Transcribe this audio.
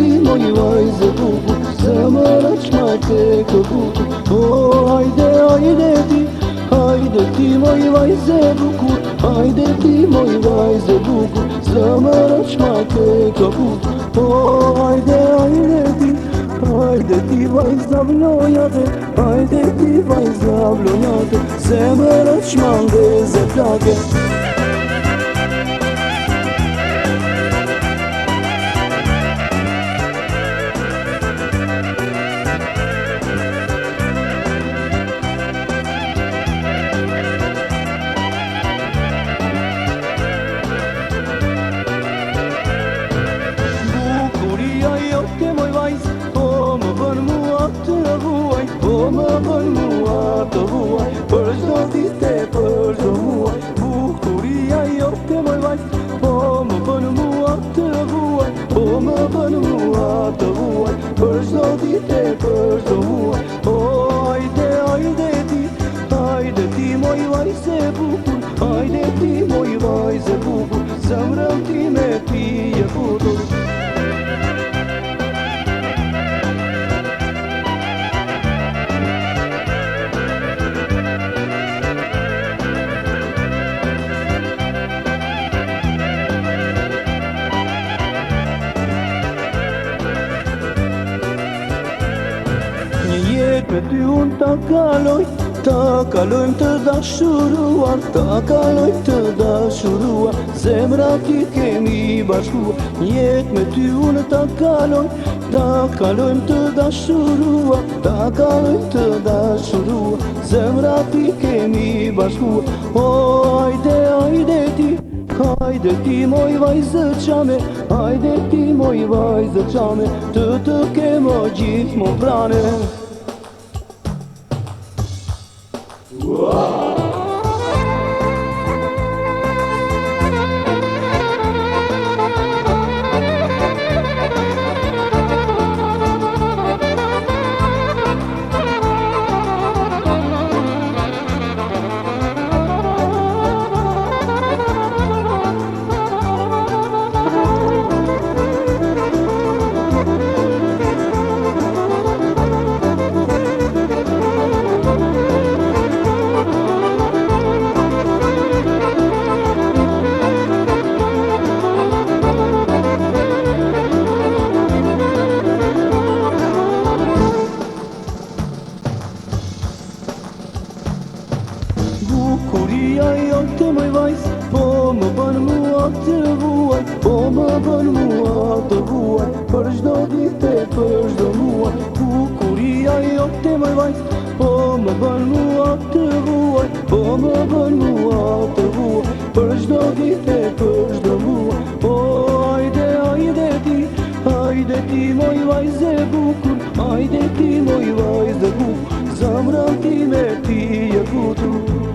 ti moj vajze bukur, zamarač majte kabutu. Hajde ti moj vajze bukur, hajde ti moj vajze bukur, zamarač majte kabutu. Hajde ti vajza vlojate, hajde ti vajza vlojate, zamarač mande zeplake. Më bën mua të vuaj, për çdo ditë e për çdo muaj. Bukuria jote moj vajz, po më bën mua të vuaj, po më bën mua të vuaj, për çdo ditë e për çdo muaj. Hajde ti moj vajze bukur, hajde ti moj vajze bukur, zemrën time ti je futur. Me ty unë ta kalojmë të dashuruar, ta kalojmë të dashuruar, zemra ti kemi bashkuar. Jetë me ty unë ta kalojmë të dashuruar, ta kalojmë të dashuruar, zemra ti kemi bashkuar. Hajde ti moj vajzë qame, hajde ti moj vajzë qame, të kemo gjithë më prane. Bukuria jote moj vajz, po më bën mua të vuaj, po më bën mua të vuaj, për çdo ditë e për çdo muaj. Bukuria jote moj vajz, po më bën mua të vuaj, po më bën mua të vuaj, për çdo ditë e për çdo muaj. Hajde ti moj vajze bukur, hajde ti moj vajze bukur, zemrën time ti je futur.